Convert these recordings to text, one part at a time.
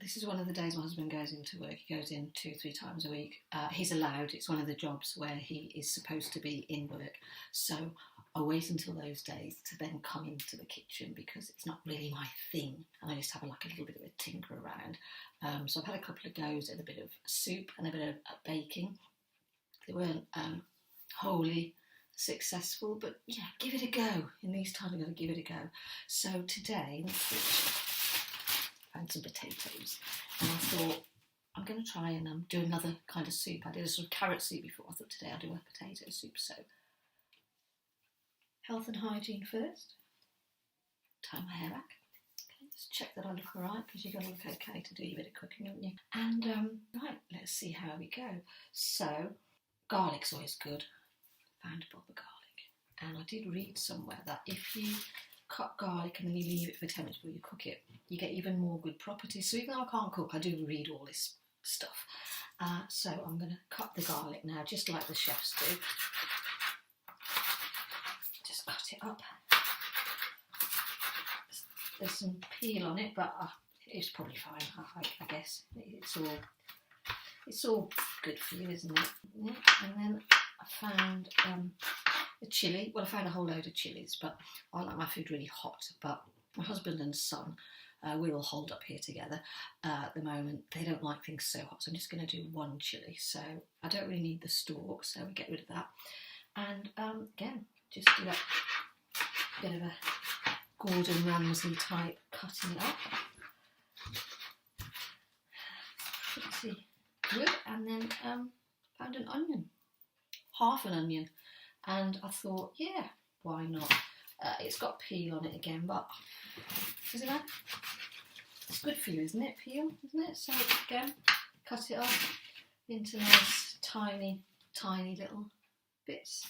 this is one of the days my husband goes into work. He goes in 2-3 times a week. He's allowed. It's one of the jobs where he is supposed to be in work. So I wait until those days to then come into the kitchen because it's not really my thing. And I just have like a little bit of a tinker around. So I've had a couple of goes at a bit of soup and a bit of baking. They weren't wholly successful, but yeah, give it a go. In these times, I've got to give it a go. So today, I found some potatoes, and I thought I'm going to try and do another kind of soup. I did a sort of carrot soup before. I thought today I'll do a potato soup. So health and hygiene first. Tie my hair back. Okay, just check that I look all right, because you've got to look okay to do your bit of cooking, haven't you? And right, let's see how we go. So garlic's always good. Found a bulb of garlic, and I did read somewhere that if you cut garlic and then you leave it for 10 minutes before you cook it, you get even more good properties. So even though I can't cook, I do read all this stuff. So I'm going to cut the garlic now, just like the chefs do. Just cut it up. There's some peel on it, but it's probably fine. I guess it's all good for you, isn't it? Yeah. And then I found a chilli. Well, I found a whole load of chilies, but I like my food really hot. But my husband and son, we're all holed up here together at the moment. They don't like things so hot, so I'm just going to do one chilli. So I don't really need the stalk, so we get rid of that. And again, just do that bit of a Gordon Ramsay type cutting it up. Pretty good. And then found an onion, half an onion. And I thought, yeah, why not? It's got peel on it again, but isn't it? It's good for you, isn't it? Peel, isn't it? So again, cut it up into nice, tiny little bits.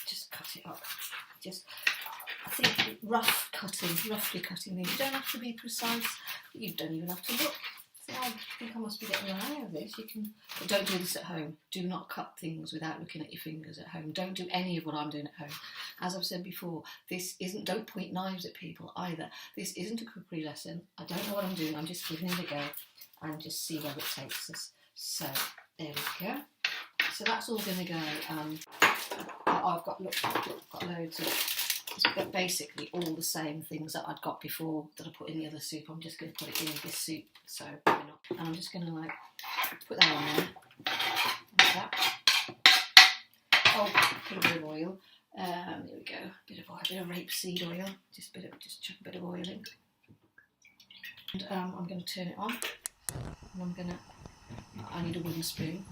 Just cut it up. I think roughly cutting these. You don't have to be precise. You don't even have to look. So I think I must be getting the hang of this. But don't do this at home. Do not cut things without looking at your fingers at home. Don't do any of what I'm doing at home. As I've said before, don't point knives at people either. This isn't a cookery lesson. I don't know what I'm doing. I'm just giving it a go and just see where it takes us. So there we go. So that's all going to go. I've got loads of. It's basically all the same things that I'd got before that I put in the other soup. I'm just going to put it in this soup, so why not? And I'm just going to put that on there, like that. Oh, put a bit of oil. There we go. A bit of rapeseed oil. Just chuck a bit of oil in. And I'm going to turn it on. And I need a wooden spoon.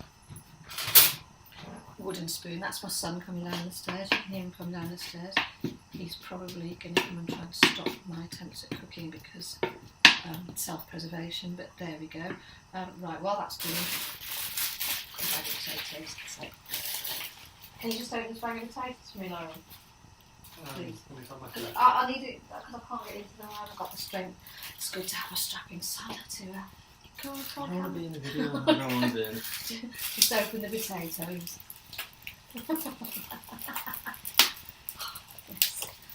Wooden spoon. That's my son coming down the stairs. You can hear him come down the stairs. He's probably going to come and try and stop my attempts at cooking because self-preservation, but there we go. Right, while that's doing, potatoes. So, can you just open this bag of potatoes for me, Lauren? Please. I need it because I can't get into them. I haven't got the strength. It's good to have a strapping son to go on. I don't want to be in the video. I don't want to be in it. Just open the potatoes.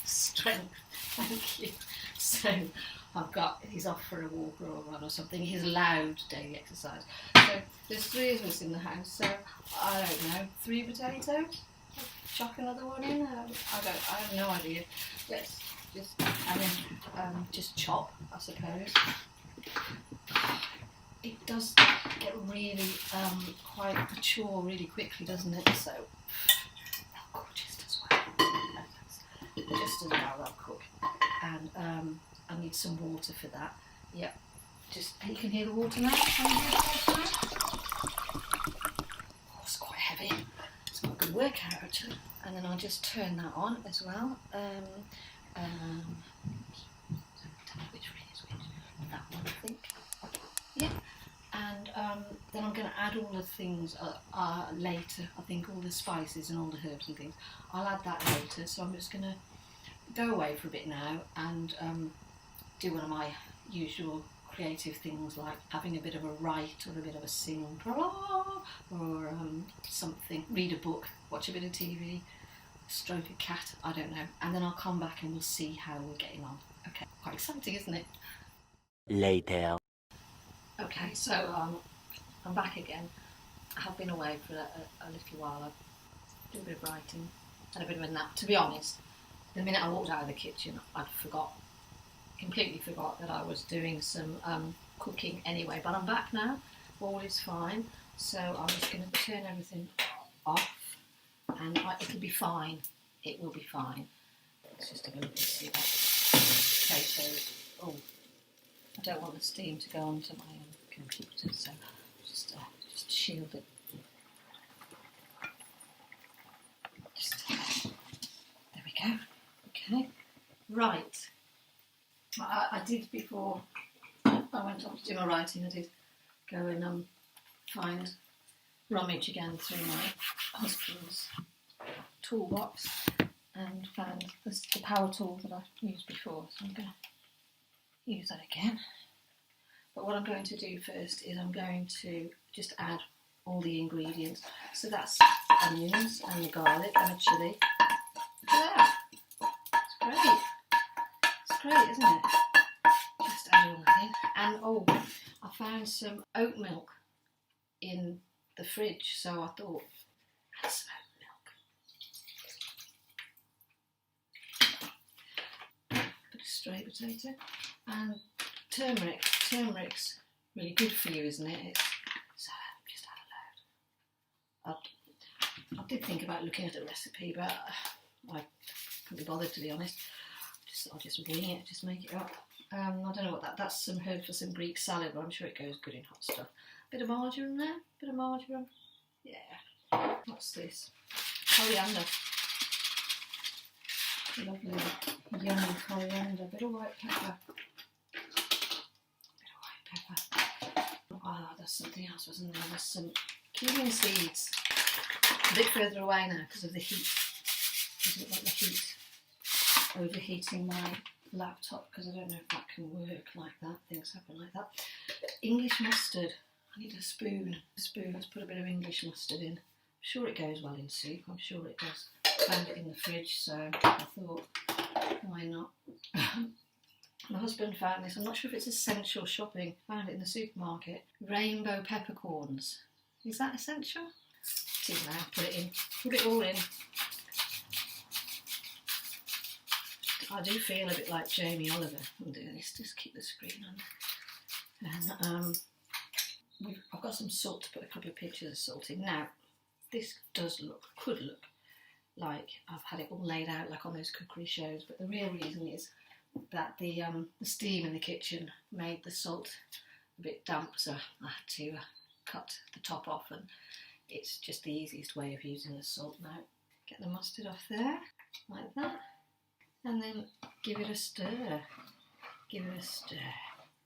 Strength, thank you. So he's off for a walk or a run or something. He's allowed daily exercise. So there's 3 of us in the house. So I don't know, 3 potatoes. Chuck another one in. I have no idea. Let's just chop, I suppose. It does get really quite mature really quickly, doesn't it? So they'll cook just as well. Just as well they'll cook. And I need some water for that. Yep. You can hear the water now. Can you hear the water now? Oh, it's quite heavy. It's not a good workout actually. And then I'll just turn that on as well. Don't know which way is which. That one, I think. Yeah. And then I'm going to add all the things later. I think all the spices and all the herbs and things. I'll add that later. So I'm just going to go away for a bit now and do one of my usual creative things like having a bit of a write or a bit of a sing or something. Read a book, watch a bit of TV, stroke a cat, I don't know. And then I'll come back and we'll see how we're getting on. Okay, quite exciting, isn't it? Later. Okay, so I'm back again. I have been away for a little while. I've done a bit of writing and a bit of a nap. To be honest, the minute I walked out of the kitchen, I'd completely forgot that I was doing some cooking anyway. But I'm back now. All is fine. So I'm just going to turn everything off, and it'll be fine. It will be fine. Let's just have a look and see that potatoes. Oh, I don't want the steam to go onto my computer, so just shield it. There we go. Okay, right. I did, before I went off to do my writing, I did go and rummage again through my husband's toolbox and found the power tool that I've used before, so I'm going to use that again. But what I'm going to do first is I'm going to just add all the ingredients. So that's onions and the garlic and a chilli. Yeah, it's great. It's great, isn't it? Just add all that in. And oh, I found some oat milk in the fridge, so I thought, add some oat milk. Bit of stray potato and turmeric. Turmeric's really good for you, isn't it? So just add a load. I did think about looking at a recipe, but I couldn't be bothered, to be honest. I'll just wing it, just make it up. I don't know what that's some herb for some Greek salad, but I'm sure it goes good in hot stuff. Bit of margarine there, bit of margarine. Yeah. What's this? Coriander. Lovely, yummy coriander. Bit of white pepper. Oh, there's something else, wasn't there? There's some cumin seeds. A bit further away now because of the heat. Doesn't want the heat overheating my laptop, because I don't know if that can work like that. Things happen like that. English mustard. I need a spoon. Let's put a bit of English mustard in. I'm sure it goes well in soup. I'm sure it does. Found it in the fridge, so I thought, why not? My husband found this. I'm not sure if it's essential shopping. Found it in the supermarket. Rainbow peppercorns. Is that essential? See now. Put it in. Put it all in. I do feel a bit like Jamie Oliver. I'm doing this. Just keep the screen on. And I've got some salt to put a couple of pinches of salt in. Now, this could look like I've had it all laid out like on those cookery shows, but the real reason is that the steam in the kitchen made the salt a bit damp, so I had to cut the top off, and it's just the easiest way of using the salt now. Get the mustard off there, like that, and then give it a stir. Give it a stir.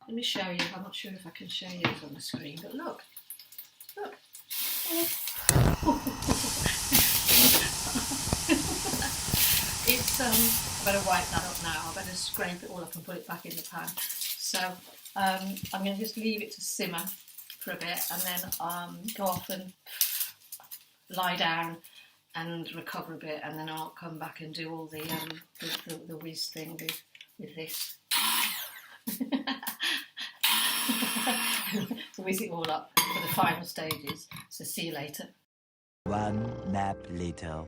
Let me show you. I'm not sure if I can show you this on the screen, but look. Look. It's I better wipe that up now. I better scrape it all up and put it back in the pan. So I'm going to just leave it to simmer for a bit, and then go off and lie down and recover a bit, and then I'll come back and do all the whiz thing with this. Whiz it all up for the final stages. So see you later. One nap later.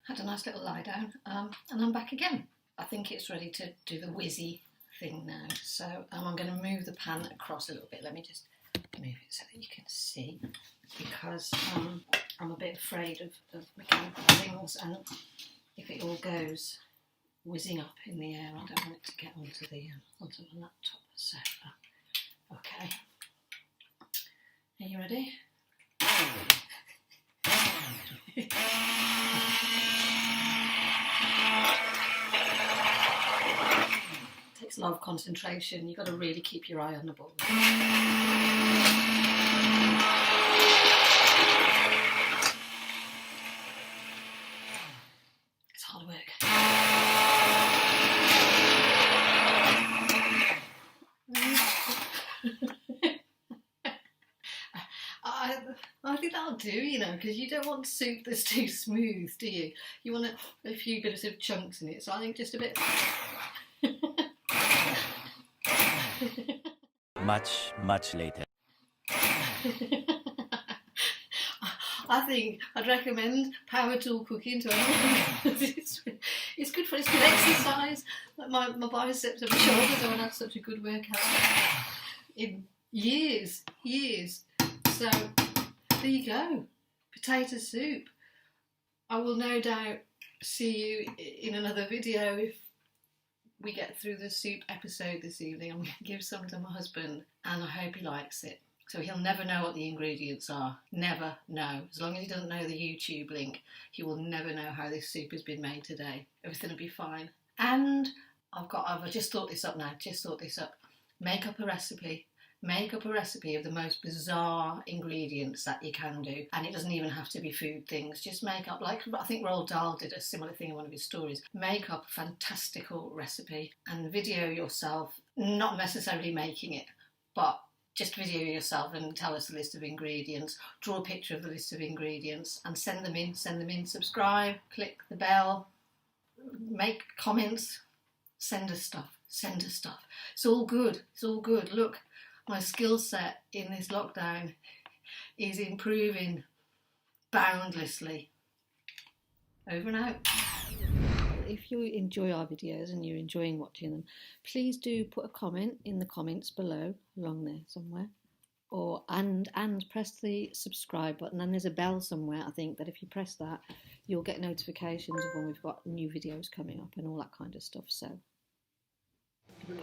Had a nice little lie down, and I'm back again. I think it's ready to do the whizzy thing now. So I'm going to move the pan across a little bit. Let me just move it so that you can see, because I'm a bit afraid of mechanical things, and if it all goes whizzing up in the air, I don't want it to get onto the laptop. So, okay. Are you ready? Takes a lot of concentration. You've got to really keep your eye on the ball. It's hard work. I think that'll do, you know, because you don't want soup that's too smooth, do you? You want a few bits of chunks in it, so I think just a bit. Much later. I think I'd recommend power tool cooking to anyone. It's good for it's good exercise. Like my biceps and my shoulders haven't had such a good workout in years. So there you go, potato soup. I will no doubt see you in another video if we get through the soup episode this evening. I'm going to give some to my husband and I hope he likes it. So he'll never know what the ingredients are. Never know. As long as he doesn't know the YouTube link, he will never know how this soup has been made today. Everything will be fine. And I've just thought this up now. Make up a recipe. Make up a recipe of the most bizarre ingredients that you can do. And it doesn't even have to be food things. Just make up, like I think Roald Dahl did a similar thing in one of his stories. Make up a fantastical recipe and video yourself, not necessarily making it, but just video yourself and tell us the list of ingredients. Draw a picture of the list of ingredients and send them in. Subscribe, click the bell, make comments, send us stuff. It's all good. Look, my skill set in this lockdown is improving boundlessly. Over and out. If you enjoy our videos and you're enjoying watching them, please do put a comment in the comments below, along there somewhere, or and press the subscribe button. And there's a bell somewhere, I think, that if you press that, you'll get notifications of when we've got new videos coming up and all that kind of stuff. So, below.